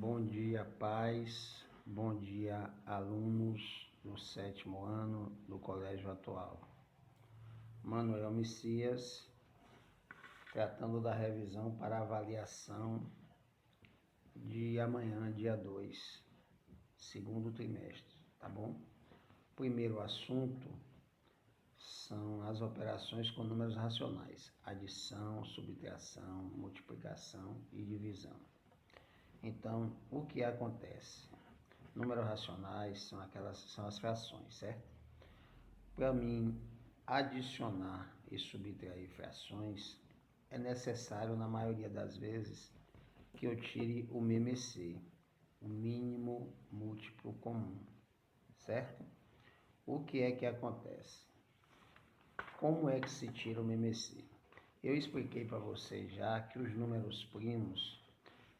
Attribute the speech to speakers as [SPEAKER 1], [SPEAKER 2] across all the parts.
[SPEAKER 1] Bom dia, pais. Bom dia, alunos do 7º ano do Colégio Atual. Manuel Messias, tratando da revisão para avaliação de amanhã, dia 2, segundo trimestre, tá bom? Primeiro assunto são as operações com números racionais: adição, subtração, multiplicação e divisão. Então, o que acontece? Números racionais são as frações, certo? Para mim adicionar e subtrair frações, é necessário, na maioria das vezes, que eu tire o MMC, o mínimo múltiplo comum, certo? O que é que acontece? Como é que se tira o MMC? Eu expliquei para vocês já que os números primos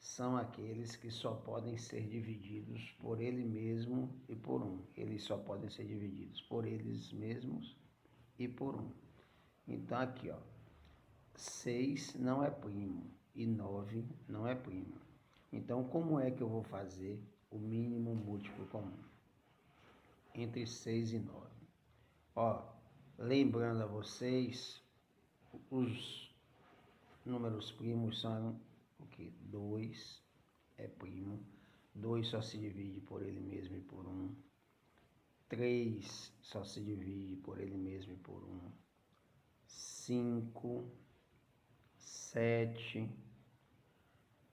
[SPEAKER 1] são aqueles que só podem ser divididos por ele mesmo e por 1. Eles só podem ser divididos por eles mesmos e por 1. Então aqui, 6 não é primo e 9 não é primo. Então como é que eu vou fazer o mínimo múltiplo comum entre 6 e 9? Lembrando a vocês, os números primos são o que? 2 é primo, 2 só se divide por ele mesmo e por 1, 3 só se divide por ele mesmo e por 1, 5, 7,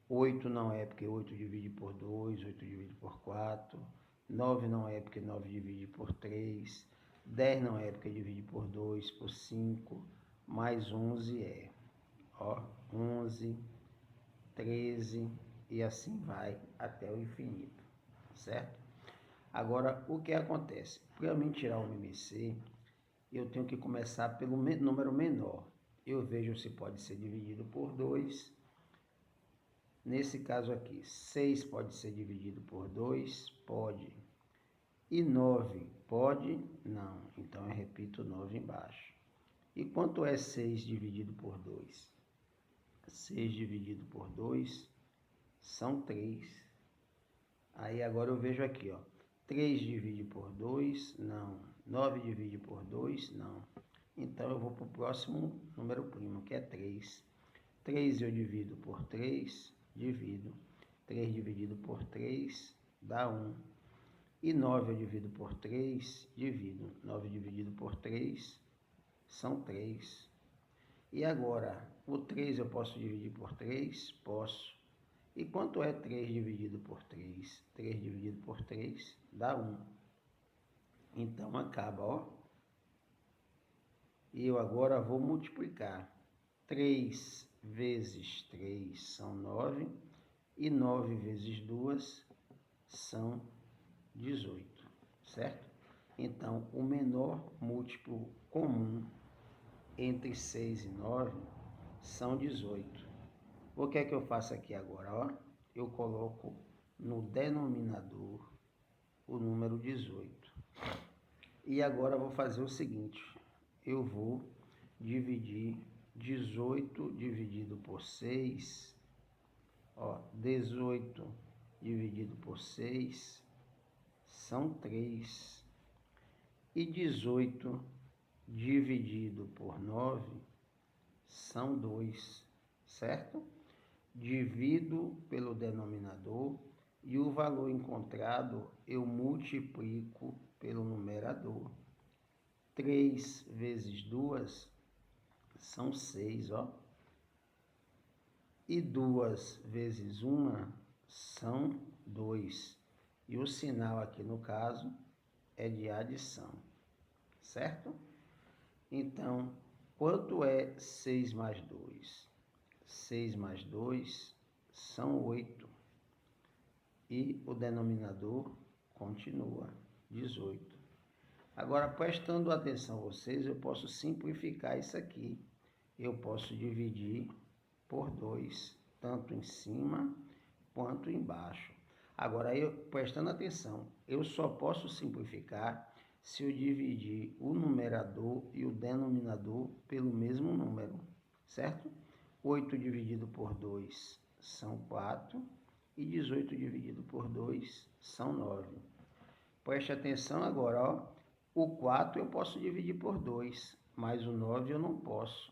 [SPEAKER 1] 8 não é porque 8 divide por 2, 8 divide por 4, 9 não é porque 9 divide por 3, 10 não é porque divide por 2, por 5, mais 11 é. 11, 13 e assim vai até o infinito, certo? Agora, o que acontece? Para mim tirar o MMC, eu tenho que começar pelo número menor. Eu vejo se pode ser dividido por 2. Nesse caso aqui, 6 pode ser dividido por 2? Pode. E 9 pode? Não. Então eu repito 9 embaixo. E quanto é 6 dividido por 2? 6 dividido por 2 são 3. Aí agora eu vejo aqui, 3 divide por 2, não. 9 divide por 2, não. Então eu vou para o próximo número primo, que é 3. 3 eu divido por 3, divido. 3 dividido por 3 dá 1. E 9 eu divido por 3, divido. 9 dividido por 3 são 3. E agora, o 3 eu posso dividir por 3? Posso. E quanto é 3 dividido por 3? 3 dividido por 3 dá 1. Então, acaba, E eu agora vou multiplicar. 3 vezes 3 são 9. E 9 vezes 2 são 18, certo? Então, o menor múltiplo comum entre 6 e 9 são 18. O que é que eu faço aqui agora? Eu coloco no denominador o número 18. E agora eu vou fazer o seguinte, eu vou dividir 18 dividido por 6, 18 dividido por 6 são 3. E 18 dividido por 9 são 2, certo? Divido pelo denominador e o valor encontrado eu multiplico pelo numerador. 3 vezes 2 são 6, E 2 vezes 1 são 2. E o sinal aqui no caso é de adição, certo? Então, quanto é 6 mais 2? 6 mais 2 são 8. E o denominador continua, 18. Agora, prestando atenção a vocês, eu posso simplificar isso aqui. Eu posso dividir por 2, tanto em cima quanto embaixo. Agora, prestando atenção, eu só posso simplificar se eu dividir o numerador e o denominador pelo mesmo número, certo? 8 dividido por 2 são 4, e 18 dividido por 2 são 9. Preste atenção agora, ó. O 4 eu posso dividir por 2, mas o 9 eu não posso.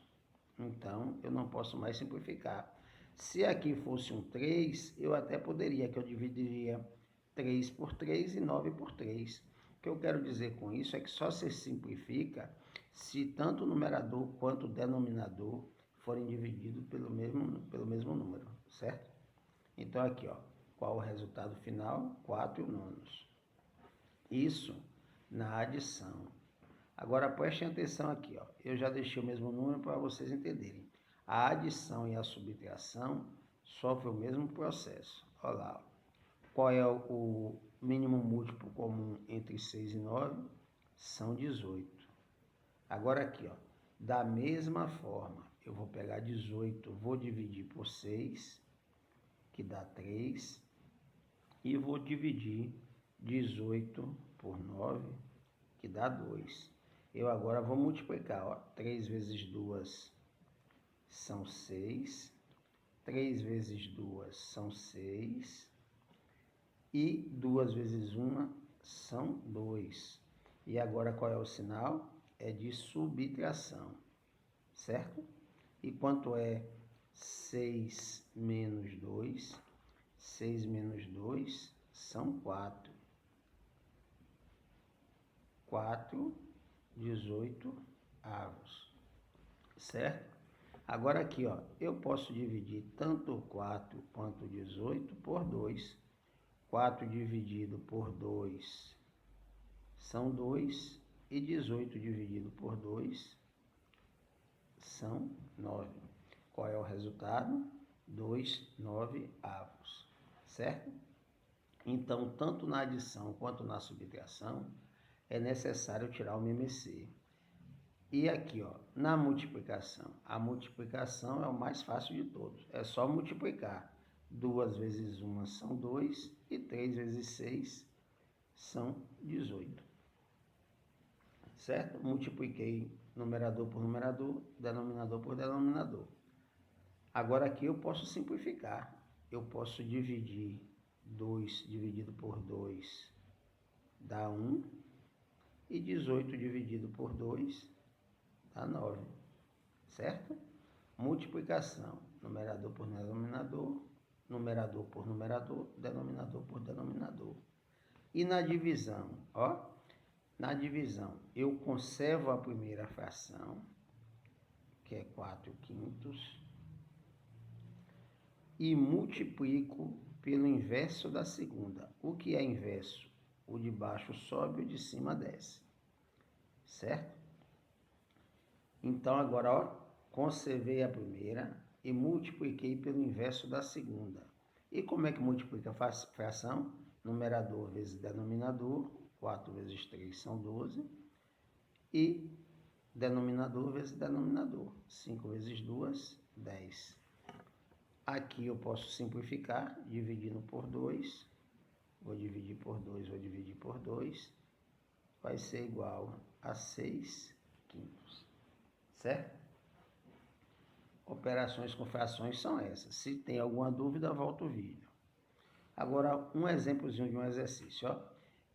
[SPEAKER 1] Então, eu não posso mais simplificar. Se aqui fosse um 3, eu até poderia, que eu dividiria 3 por 3 e 9 por 3. O que eu quero dizer com isso é que só se simplifica se tanto o numerador quanto o denominador forem divididos pelo mesmo número, certo? Então, aqui, ó, qual o resultado final? 4 nonos. Isso na adição. Agora, prestem atenção aqui, ó. Eu já deixei o mesmo número para vocês entenderem. A adição e a subtração sofrem o mesmo processo. Olha lá, ó. Qual é o mínimo múltiplo comum entre 6 e 9? São 18. Agora aqui, ó, da mesma forma, eu vou pegar 18, vou dividir por 6, que dá 3, e vou dividir 18 por 9, que dá 2. Eu agora vou multiplicar, ó, 3 vezes 2 são 6, 3 vezes 2 são 6, e 2 vezes 1 são 2. E agora qual é o sinal? É de subtração, certo? E quanto é 6 menos 2? 6 menos 2 são 4. 4, 18 avos, certo? Agora aqui, ó, eu posso dividir tanto 4 quanto 18 por 2. 4 dividido por 2 são 2, e 18 dividido por 2 são 9. Qual é o resultado? 2 9/8, certo? Então, tanto na adição quanto na subtração, é necessário tirar o MMC. E aqui, ó, na multiplicação, a multiplicação é o mais fácil de todos. É só multiplicar. 2 vezes 1 são 2 e 3 vezes 6 são 18. Certo? Multipliquei numerador por numerador, denominador por denominador. Agora aqui eu posso simplificar. Eu posso dividir 2 dividido por 2 dá 1, e 18 dividido por 2 dá 9, certo? Multiplicação, numerador por denominador, numerador por numerador, denominador por denominador. E na divisão, ó, na divisão eu conservo a primeira fração, que é 4/5, e multiplico pelo inverso da segunda. O que é inverso? O de baixo sobe, o de cima desce, certo? Então, agora, ó, conservei a primeira e multipliquei pelo inverso da segunda. E como é que multiplica a fração? Numerador vezes denominador, 4 vezes 3 são 12, e denominador vezes denominador, 5 vezes 2, 10. Aqui eu posso simplificar, dividindo por 2, vou dividir por 2, vou dividir por 2, vai ser igual a 6/5. Certo? Operações com frações são essas. Se tem alguma dúvida, volta o vídeo. Agora, um exemplozinho de um exercício. Ó.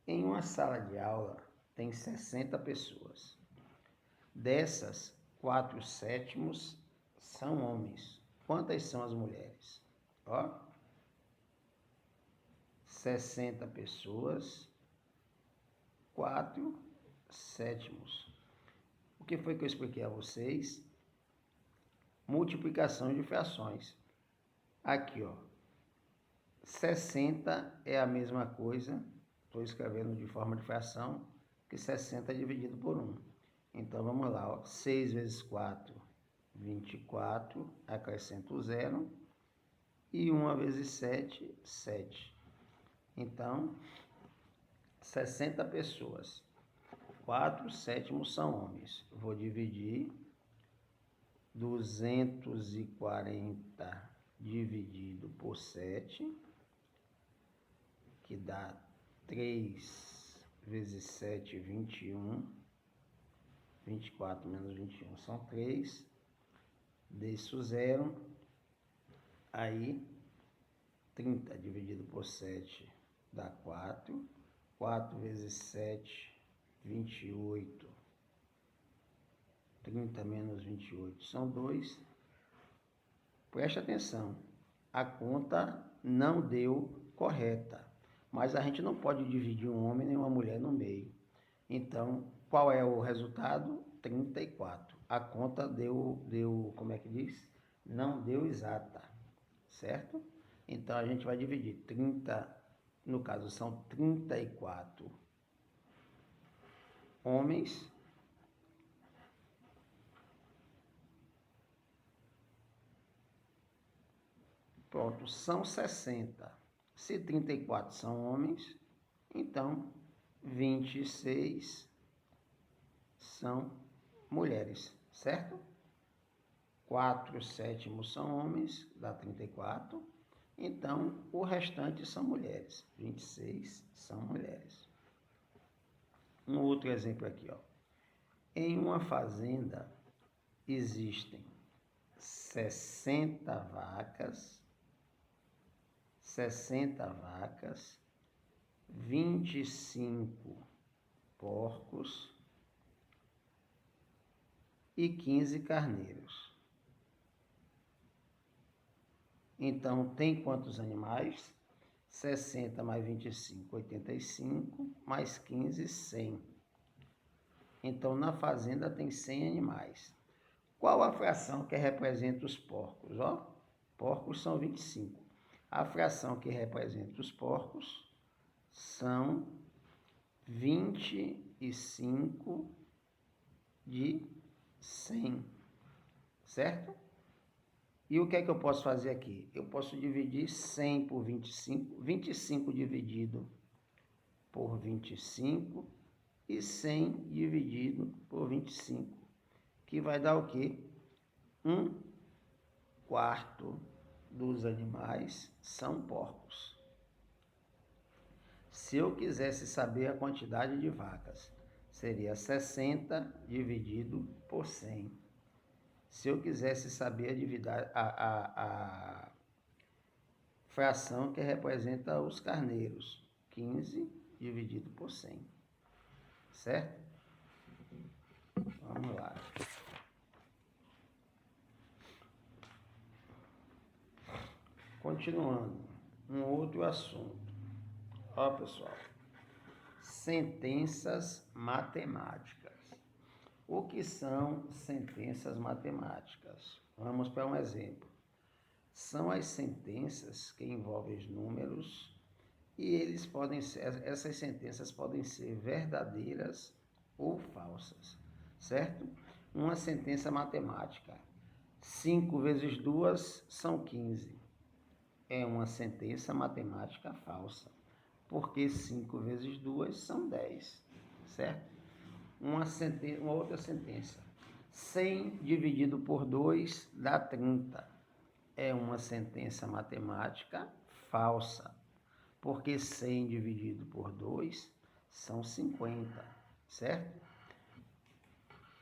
[SPEAKER 1] Em uma sala de aula, tem 60 pessoas. Dessas, 4/7 são homens. Quantas são as mulheres? Ó, 60 pessoas, 4/7. O que foi que eu expliquei a vocês? Multiplicação de frações. Aqui, ó, 60 é a mesma coisa, estou escrevendo de forma de fração, que 60 dividido por 1. Então, vamos lá, ó, 6 vezes 4, 24, acrescento o 0, e 1 vezes 7, 7. Então, 60 pessoas, 4/7 são homens. Vou dividir 240 dividido por 7, que dá 3 vezes 7, 21. 24 menos 21 são 3. Desço 0. Aí, 30 dividido por 7 dá 4. 4 vezes 7, 28. 30 menos 28 são 2. Preste atenção, a conta não deu correta, mas a gente não pode dividir um homem nem uma mulher no meio. Então, qual é o resultado? 34. A conta deu, como é que diz? Não deu exata, certo? Então, a gente vai dividir 30, no caso, são 34 homens pronto, são 60. Se 34 são homens, então 26 são mulheres, certo? 4/7 são homens, dá 34. Então, o restante são mulheres. 26 são mulheres. Um outro exemplo aqui, ó. Em uma fazenda existem 60 vacas, 25 porcos e 15 carneiros. Então, tem quantos animais? 60 mais 25, 85, mais 15, 100. Então, na fazenda tem 100 animais. Qual a fração que representa os porcos? Ó, porcos são 25. A fração que representa os porcos são 25 de 100, certo? E o que é que eu posso fazer aqui? Eu posso dividir 100 por 25, 25 dividido por 25 e 100 dividido por 25, que vai dar o quê? 1/4 dos animais são porcos. Se eu quisesse saber a quantidade de vacas, seria 60 dividido por 100. Se eu quisesse saber a fração que representa os carneiros, 15 dividido por 100, certo? Vamos lá. Continuando, um outro assunto. Ó, pessoal, sentenças matemáticas. O que são sentenças matemáticas? Vamos para um exemplo. São as sentenças que envolvem os números e essas sentenças podem ser verdadeiras ou falsas, certo? Uma sentença matemática. 5 vezes 2 são 15. É uma sentença matemática falsa, porque 5 vezes 2 são 10, certo? Uma outra sentença. 100 dividido por 2 dá 30. É uma sentença matemática falsa, porque 100 dividido por 2 são 50, certo?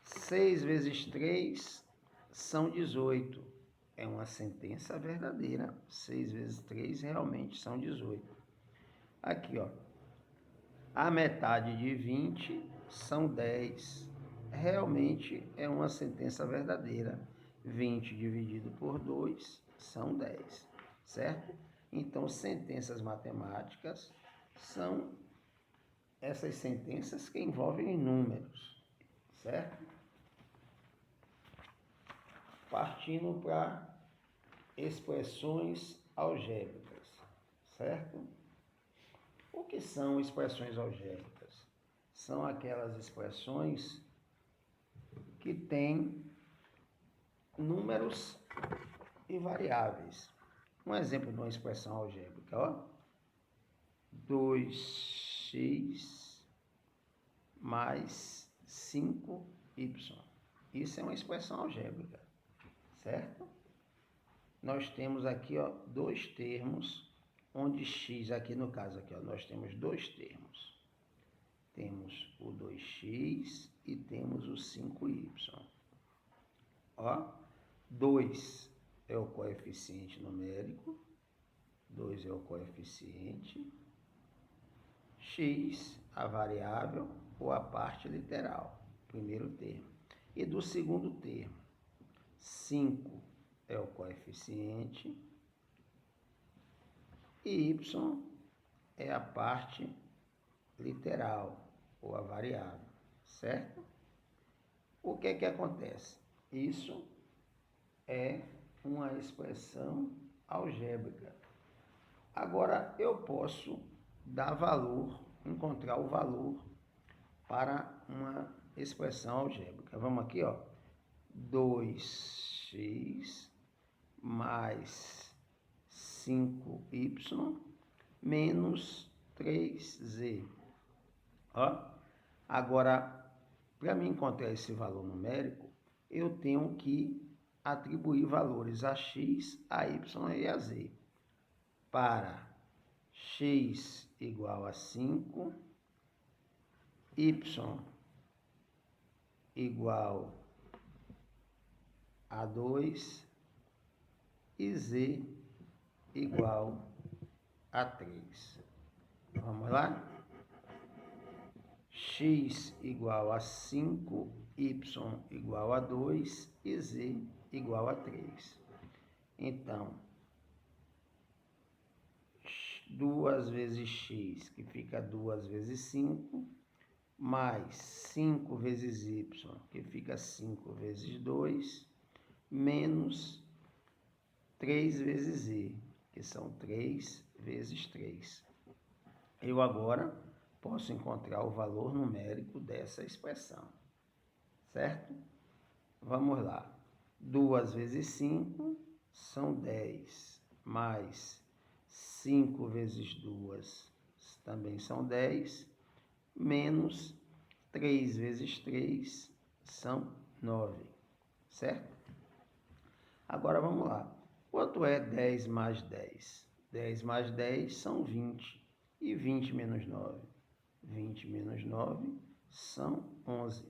[SPEAKER 1] 6 vezes 3 são 18. É uma sentença verdadeira. 6 vezes 3 realmente são 18. Aqui, ó. A metade de 20 são 10. Realmente é uma sentença verdadeira. 20 dividido por 2 são 10, certo? Então, sentenças matemáticas são essas sentenças que envolvem números, certo? Partindo para expressões algébricas, certo? O que são expressões algébricas? São aquelas expressões que têm números e variáveis. Um exemplo de uma expressão algébrica, ó. 2x mais 5y. Isso é uma expressão algébrica, certo? Nós temos aqui, ó, dois termos, onde x, aqui no caso, aqui, ó, nós temos dois termos. Temos o 2x e temos o 5y. Ó, 2 é o coeficiente numérico 2 é o coeficiente, x, a variável ou a parte literal, primeiro termo. E do segundo termo, 5 é o coeficiente e y é a parte literal ou a variável, certo? O que que acontece? Isso é uma expressão algébrica. Agora, eu posso dar valor, encontrar o valor para uma expressão algébrica. Vamos aqui, ó. 2x mais 5y menos 3z. Ó. Agora, para mim encontrar esse valor numérico, eu tenho que atribuir valores a x, a y e a z. Para x igual a 5, y igual a 2 e z igual a 3. Vamos lá? X igual a 5, y igual a 2 e z igual a 3. Então, 2 vezes x, que fica 2 vezes 5, mais 5 vezes y, que fica 5 vezes 2, menos 3 vezes z, que são 3 vezes 3. Eu agora posso encontrar o valor numérico dessa expressão, certo? Vamos lá. 2 vezes 5 são 10, mais 5 vezes 2 também são 10, menos 3 vezes 3 são 9, certo? Agora vamos lá. Quanto é 10 mais 10? 10 mais 10 são 20. E 20 menos 9? 20 menos 9 são 11.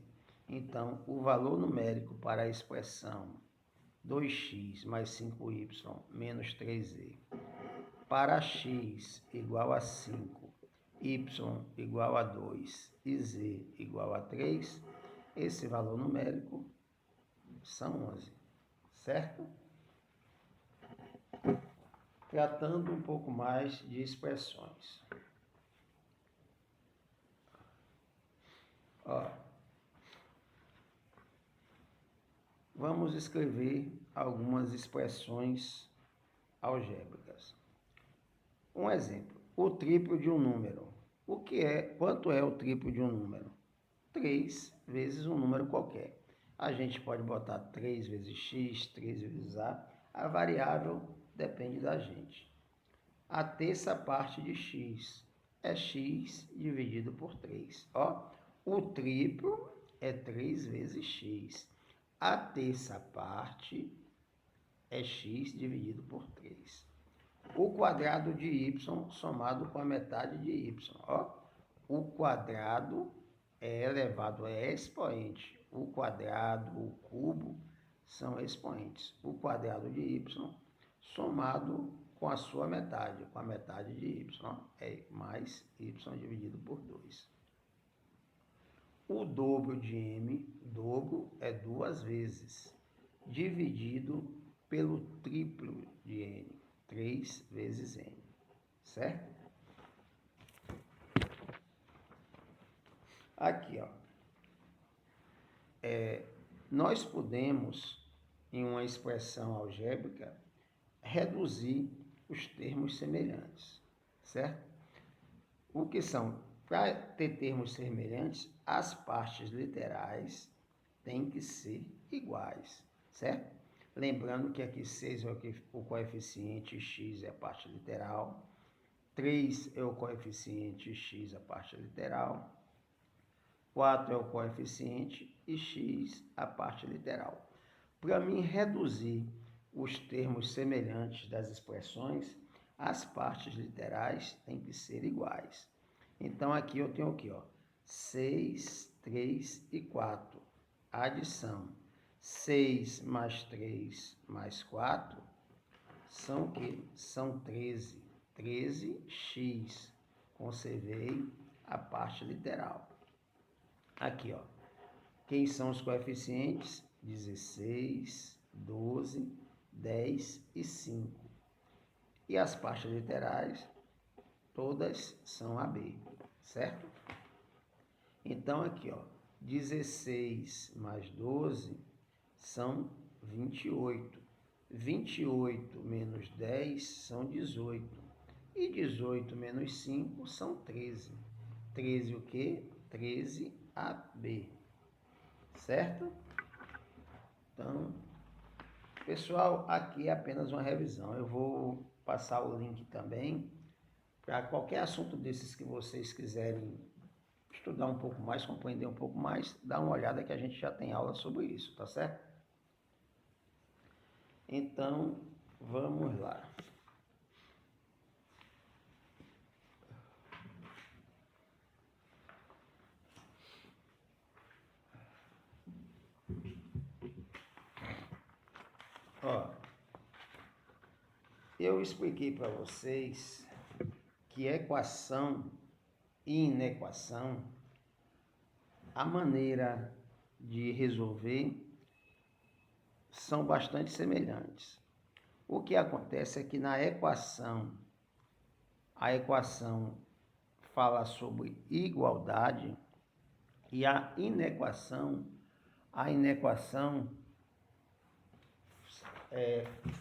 [SPEAKER 1] Então, o valor numérico para a expressão 2x mais 5y menos 3z para x igual a 5, y igual a 2 e z igual a 3, esse valor numérico são 11, certo? Tratando um pouco mais de expressões. Ó, vamos escrever algumas expressões algébricas. Um exemplo, o triplo de um número. Quanto é o triplo de um número? 3 vezes um número qualquer. A gente pode botar 3 vezes x, 3 vezes a variável depende da gente. A terça parte de x é x dividido por 3. Ó, o triplo é 3 vezes x. A terça parte é x dividido por 3. O quadrado de y somado com a metade de y. Ó, o quadrado é elevado a expoente. O quadrado, o cubo, são expoentes. O quadrado de y somado com a sua metade, com a metade de y, é mais y dividido por 2. O dobro de m, dobro é 2 vezes, dividido pelo triplo de n, 3 vezes n, certo? Aqui, ó, nós podemos, em uma expressão algébrica, reduzir os termos semelhantes, certo? O que são? Para ter termos semelhantes, as partes literais têm que ser iguais, certo? Lembrando que aqui 6 é o coeficiente, x é a parte literal, 3 é o coeficiente, x a parte literal, 4 é o coeficiente e x a parte literal. Para mim reduzir os termos semelhantes das expressões, as partes literais têm que ser iguais. Então, aqui eu tenho o quê? 6, 3 e 4. Adição. 6 mais 3 mais 4 são o quê? São 13. 13x. Conservei a parte literal. Aqui, ó. Quem são os coeficientes? 16, 12, 10 e 5. E as partes literais, todas são AB, certo? Então, aqui, ó, 16 mais 12 são 28. 28 menos 10 são 18. E 18 menos 5 são 13. 13 o quê? 13 AB. Certo? Então, pessoal, aqui é apenas uma revisão. Eu vou passar o link também para qualquer assunto desses que vocês quiserem estudar um pouco mais, compreender um pouco mais, dá uma olhada que a gente já tem aula sobre isso, tá certo? Então, vamos lá. Ó, eu expliquei para vocês que equação e inequação, a maneira de resolver são bastante semelhantes. O que acontece é que na equação, a equação fala sobre igualdade e a inequação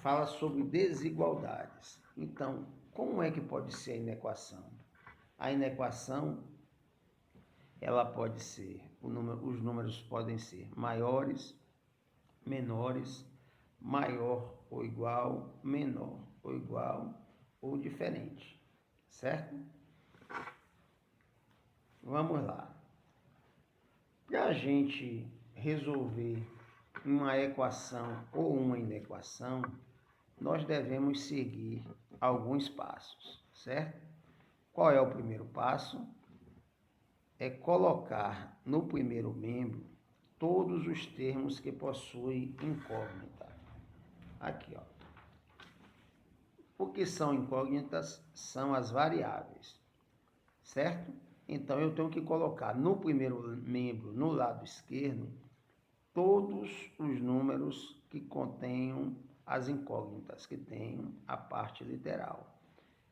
[SPEAKER 1] fala sobre desigualdades. Então, como é que pode ser a inequação? A inequação, ela pode ser, os números podem ser maiores, menores, maior ou igual, menor ou igual ou diferente, certo? Vamos lá. Para a gente resolver uma equação ou uma inequação, nós devemos seguir alguns passos, certo? Qual é o primeiro passo? É colocar no primeiro membro todos os termos que possuem incógnita. Aqui, ó. O que são incógnitas são as variáveis, certo? Então, eu tenho que colocar no primeiro membro, no lado esquerdo, todos os números que contenham as incógnitas, que tenham a parte literal.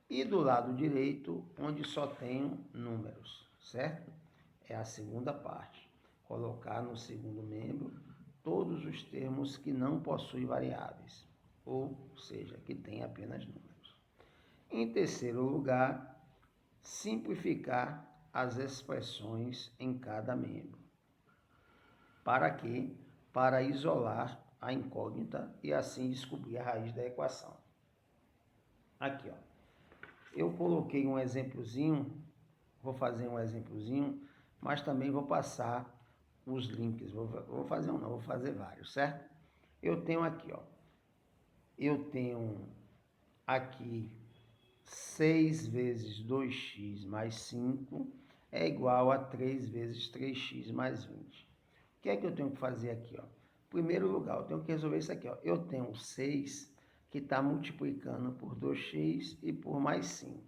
[SPEAKER 1] E do lado direito, onde só tenho números, certo? É a segunda parte. Colocar no segundo membro todos os termos que não possuem variáveis, ou seja, que tem apenas números. Em terceiro lugar, simplificar as expressões em cada membro. Para quê? Para isolar a incógnita e assim descobrir a raiz da equação. Aqui, ó. Eu coloquei um exemplozinho, vou fazer um exemplozinho, mas também vou passar os links. Vou fazer um não, vou fazer vários, certo? Eu tenho aqui, ó. Eu tenho aqui 6 vezes 2x mais 5 é igual a 3 vezes 3x mais 20. O que é que eu tenho que fazer aqui, ó? Em primeiro lugar, eu tenho que resolver isso aqui, ó. Eu tenho 6 que está multiplicando por 2x e por mais 5.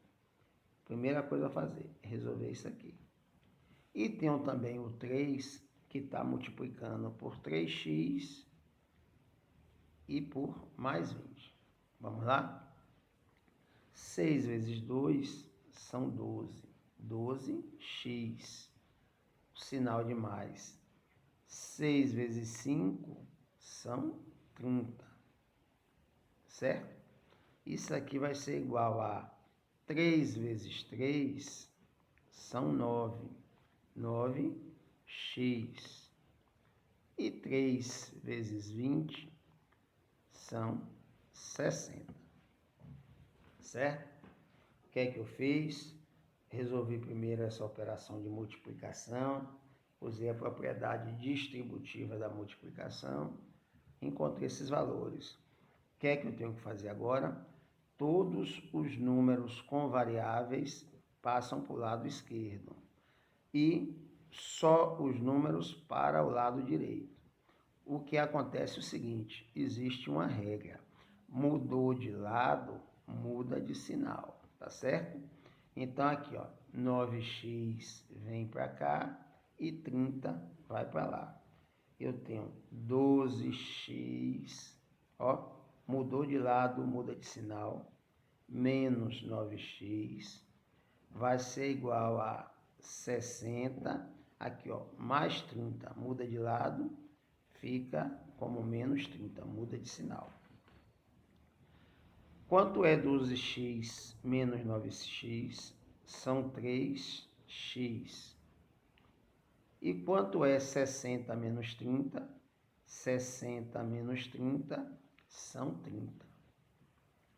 [SPEAKER 1] Primeira coisa a fazer, resolver isso aqui. E tenho também o 3 que está multiplicando por 3x e por mais 20. Vamos lá? 6 vezes 2 são 12. 12x. O sinal de mais. 6 vezes 5 são 30. Certo? Isso aqui vai ser igual a 3 vezes 3 são 9. 9x. E 3 vezes 20 são 60. Certo? O que é que eu fiz? Resolvi primeiro essa operação de multiplicação, usei a propriedade distributiva da multiplicação, encontrei esses valores. O que é que eu tenho que fazer agora? Todos os números com variáveis passam para o lado esquerdo e só os números para o lado direito. O que acontece é o seguinte, existe uma regra, mudou de lado, muda de sinal. tá certo? Então, aqui, ó, 9x vem para cá e 30 vai para lá. Eu tenho 12x, ó, mudou de lado, muda de sinal, menos 9x, vai ser igual a 60, aqui, ó, mais 30, muda de lado, fica como menos 30, muda de sinal. Quanto é 12x menos 9x? São 3x. E quanto é 60 menos 30? 60 menos 30 são 30.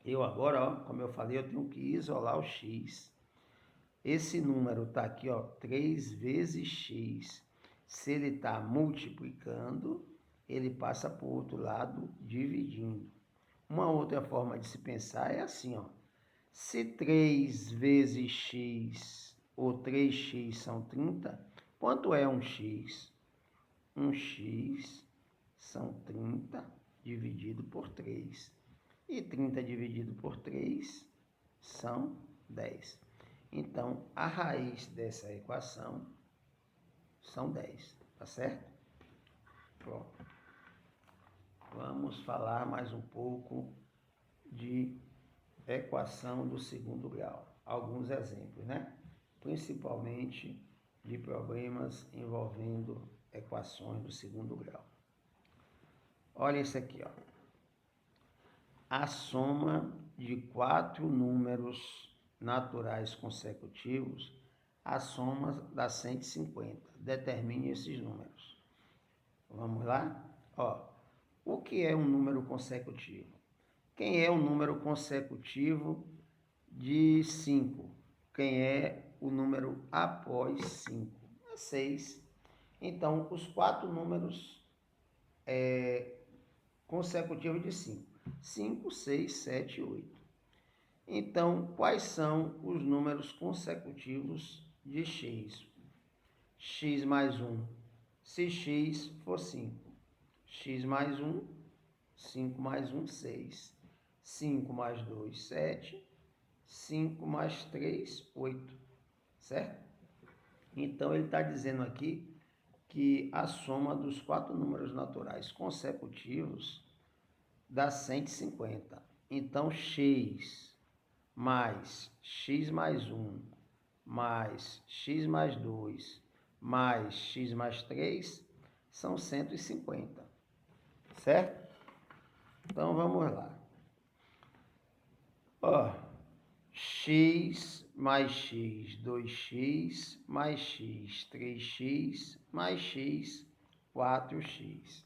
[SPEAKER 1] Eu agora, ó, como eu falei, eu tenho que isolar o x. Esse número está aqui, ó, 3 vezes x. Se ele está multiplicando, ele passa para o outro lado dividindo. Uma outra forma de se pensar é assim, ó. Se 3 vezes x ou 3x são 30, quanto é 1x? 1x são 30 dividido por 3. E 30 dividido por 3 são 10. Então, a raiz dessa equação são 10, tá certo? Pronto. Vamos falar mais um pouco de equação do segundo grau. Alguns exemplos, né? Principalmente de problemas envolvendo equações do segundo grau. Olha isso aqui, ó. A soma de 4 números naturais consecutivos, a soma dá 150. Determine esses números. Vamos lá? Ó, o que é um número consecutivo? Quem é o número consecutivo de 5? Quem é o número após 5? É 6. Então, os 4 números consecutivos de 5. 5, 6, 7, 8. Então, quais são os números consecutivos de x? X mais 1. Se x for 5. X mais 1, 5 mais 1, 6. 5 mais 2, 7. 5 mais 3, 8. Certo? Então, ele está dizendo aqui que a soma dos 4 números naturais consecutivos dá 150. Então, x mais x mais 1 mais x mais 2 mais x mais 3 são 150. Certo? Então, vamos lá. Ó, x mais x, 2x, mais x, 3x, mais x, 4x.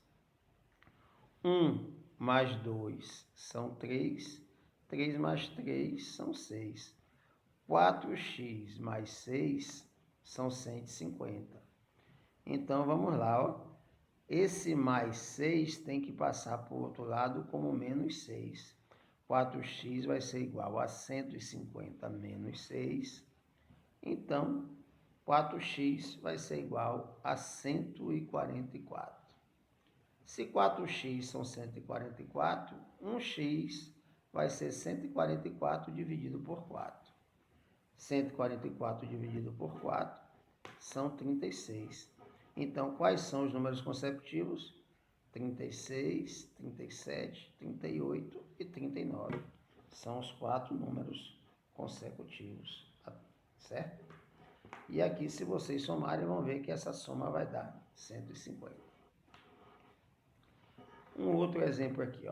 [SPEAKER 1] 1 mais 2 são 3, 3 mais 3 são 6. 4x mais 6 são 150. Então, vamos lá, ó. Esse mais 6 tem que passar para o outro lado como menos 6. 4x vai ser igual a 150 menos 6. Então, 4x vai ser igual a 144. Se 4x são 144, 1x vai ser 144 dividido por 4. 144 dividido por 4 são 36. Então, quais são os números consecutivos? 36, 37, 38 e 39. São os 4 números consecutivos, certo? E aqui, se vocês somarem, vão ver que essa soma vai dar 150. Um outro exemplo aqui,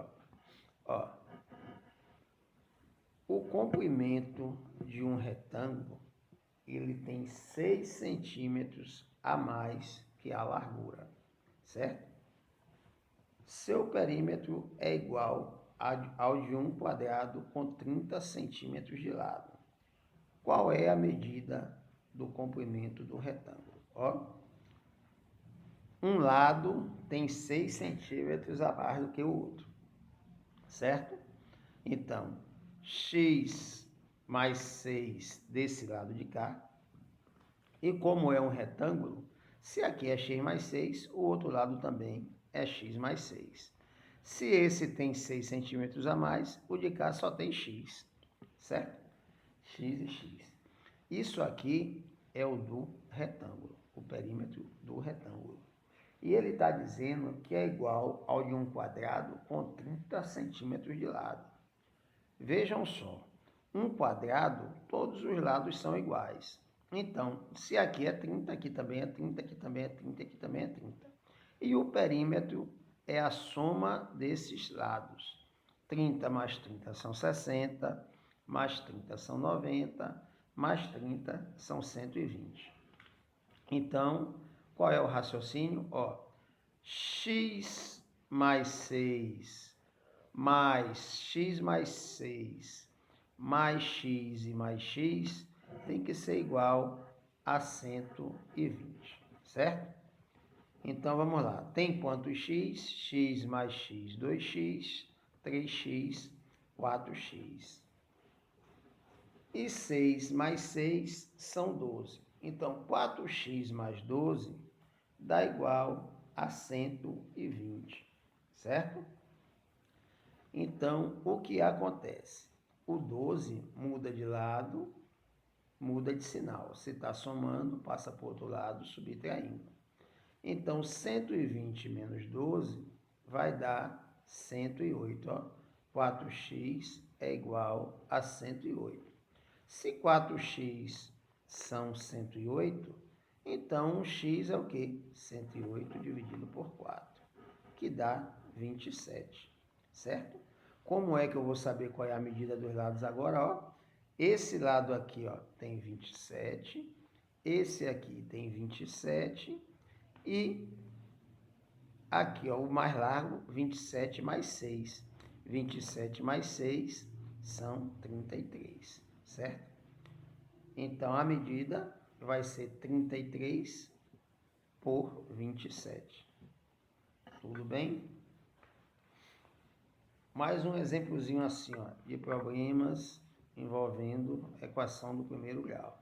[SPEAKER 1] ó. O comprimento de um retângulo, ele tem 6 centímetros a mais que a largura, certo? Seu perímetro é igual ao de um quadrado com 30 centímetros de lado. Qual é a medida do comprimento do retângulo? Ó, um lado tem 6 centímetros a mais do que o outro, certo? Então, x mais 6 desse lado de cá. E como é um retângulo, se aqui é x mais 6, o outro lado também é x mais 6. Se esse tem 6 centímetros a mais, o de cá só tem x, certo? x e x. Isso aqui é o do retângulo, o perímetro do retângulo. E ele está dizendo que é igual ao de um quadrado com 30 centímetros de lado. Vejam só, um quadrado, todos os lados são iguais. Então, se aqui é 30, aqui também é 30, aqui também é 30, aqui também é 30. E o perímetro é a soma desses lados. 30 mais 30 são 60, mais 30 são 90, mais 30 são 120. Então, qual é o raciocínio? Ó, x mais 6 mais x mais 6 mais x e mais x tem que ser igual a 120, certo? Então, vamos lá. Tem quantos x? X mais x, 2x, 3x, 4x. E 6 mais 6 são 12. Então, 4x mais 12 dá igual a 120, certo? Então, o que acontece? O 12 muda de lado, muda de sinal. Se está somando, passa para o outro lado, subtraindo. Então, 120 menos 12 vai dar 108. Ó. 4x é igual a 108. Se 4x são 108, então x é o quê? 108 dividido por 4, que dá 27, certo? Como é que eu vou saber qual é a medida dos lados agora? Ó, esse lado aqui ó, tem 27, esse aqui tem 27 e aqui ó, o mais largo, 27 mais 6. 27 mais 6 são 33, certo? Então, a medida vai ser 33 por 27. Tudo bem? Mais um exemplozinho assim, ó, de problemas envolvendo equação do primeiro grau.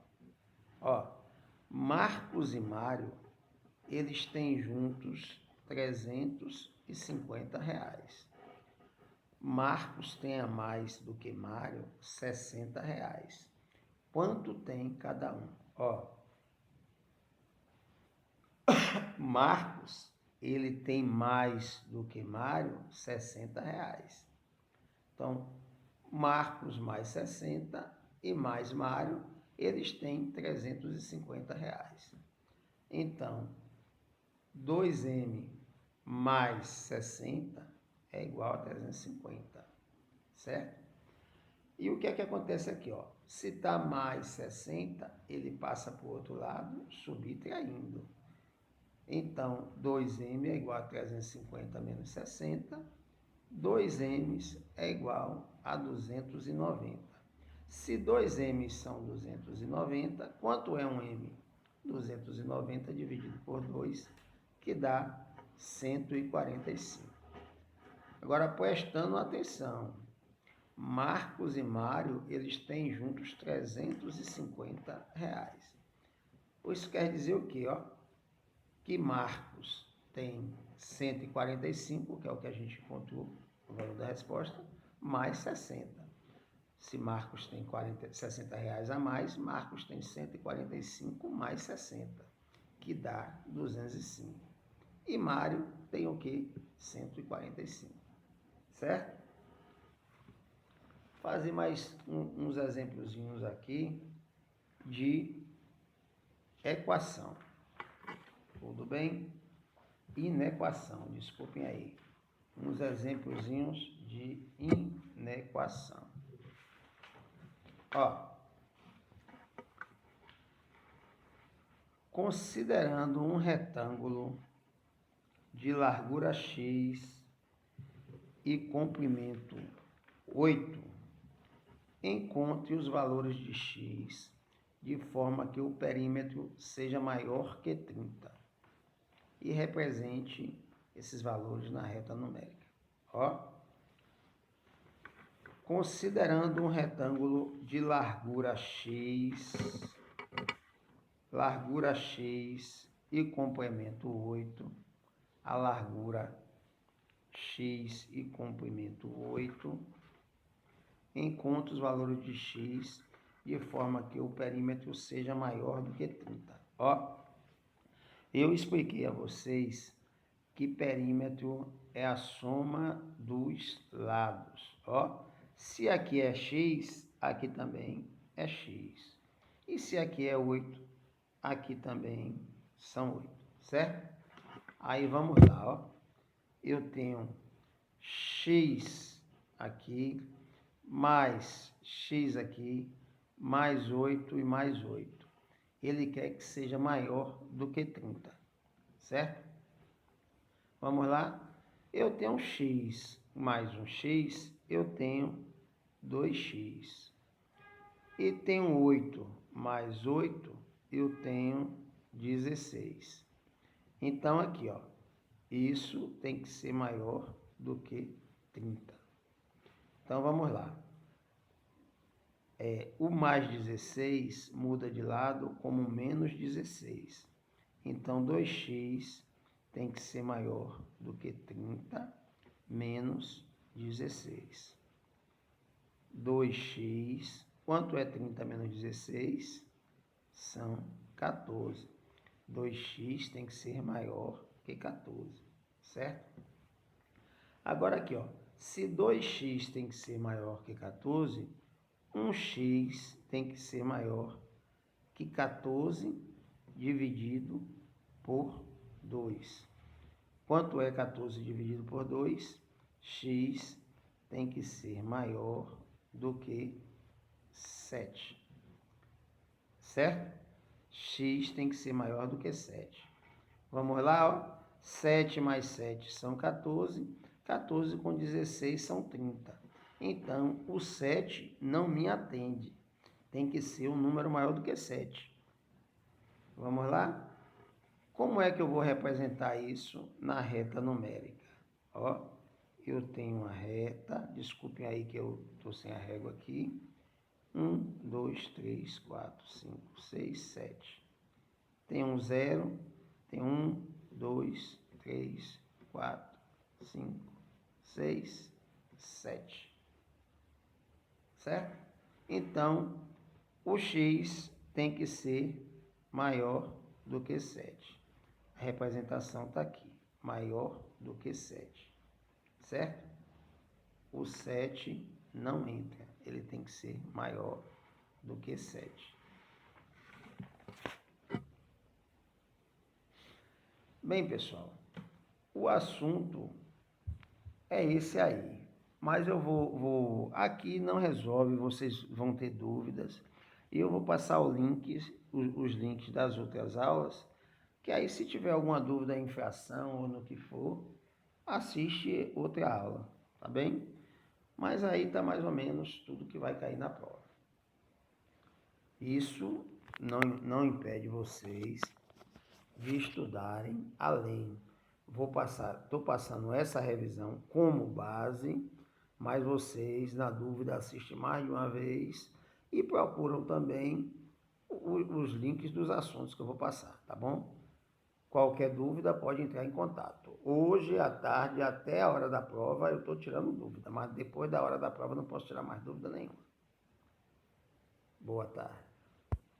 [SPEAKER 1] Ó, Marcos e Mário, eles têm juntos R$350. Marcos tem a mais do que Mário, R$60. Quanto tem cada um? Ó, Marcos, ele tem mais do que Mário, R$60. Então, Marcos mais 60 e mais Mário, eles têm R$350. Então, 2M mais 60 é igual a 350, certo? E o que é que acontece aqui, ó? Se está mais 60, ele passa para o outro lado, subtraindo. Então, 2M é igual a 350 menos 60. 2M é igual a 290. Se 2M são 290, quanto é um M? 290 dividido por 2, que dá 145. Agora, prestando atenção, Marcos e Mário, eles têm juntos R$350. Isso quer dizer o quê? Ó? Que Marcos tem 145, que é o que a gente encontrou, o valor da resposta, mais 60. Se Marcos tem R$60 a mais, Marcos tem 145 mais 60, que dá 205. E Mário tem o quê? 145, certo? Fazer mais uns exemplozinhos aqui de equação. Tudo bem? Inequação, desculpem aí. Uns exemplozinhos de inequação. Ó, considerando um retângulo de largura x e comprimento 8, encontre os valores de x de forma que o perímetro seja maior que 30 e represente esses valores na reta numérica. Ó, considerando um retângulo de largura x e comprimento 8, a largura x e comprimento 8, encontre os valores de x de forma que o perímetro seja maior do que 30. Ó, eu expliquei a vocês que perímetro é a soma dos lados. Ó, se aqui é x, aqui também é x. E se aqui é 8, aqui também são 8, certo? Aí vamos lá, ó. Eu tenho x aqui, mais x aqui, mais 8 e mais 8. Ele quer que seja maior do que 30, certo? Vamos lá? Eu tenho x mais um x, eu tenho 2x. E tenho 8 mais 8, eu tenho 16. Então, aqui, ó, isso tem que ser maior do que 30. Então, vamos lá. O mais 16 muda de lado como menos 16. Então, 2x tem que ser maior do que 30 menos 16. 2x, quanto é 30 menos 16? São 14. 2x tem que ser maior que 14, certo? Agora aqui, ó, se 2x tem que ser maior que 14, 1x tem que ser maior que 14 dividido por 2. Quanto é 14 dividido por 2? X tem que ser maior do que 7, certo? X tem que ser maior do que 7. Vamos lá, ó. 7 mais 7 são 14. 14 com 16 são 30. Então, o 7 não me atende. Tem que ser um número maior do que 7. Vamos lá? Como é que eu vou representar isso na reta numérica? Ó, eu tenho uma reta, desculpem aí que eu estou sem a régua aqui. 1, 2, 3, 4, 5, 6, 7. Tem um 0, tem 1, 2, 3, 4, 5, 6, 7. Certo? Então, o x tem que ser maior do que 7. A representação está aqui, maior do que 7. Certo? O 7 não entra, ele tem que ser maior do que 7. Bem, pessoal, o assunto é esse aí, mas eu vou aqui não resolve, vocês vão ter dúvidas, e eu vou passar os links das outras aulas, que aí se tiver alguma dúvida em fração ou no que for, assiste outra aula, tá bem? Mas aí está mais ou menos tudo que vai cair na prova. Isso não impede vocês de estudarem além. Estou passando essa revisão como base, mas vocês, na dúvida, assistem mais de uma vez e procuram também os links dos assuntos que eu vou passar, tá bom? Qualquer dúvida pode entrar em contato. Hoje à tarde, até a hora da prova, eu estou tirando dúvida, mas depois da hora da prova eu não posso tirar mais dúvida nenhuma. Boa tarde.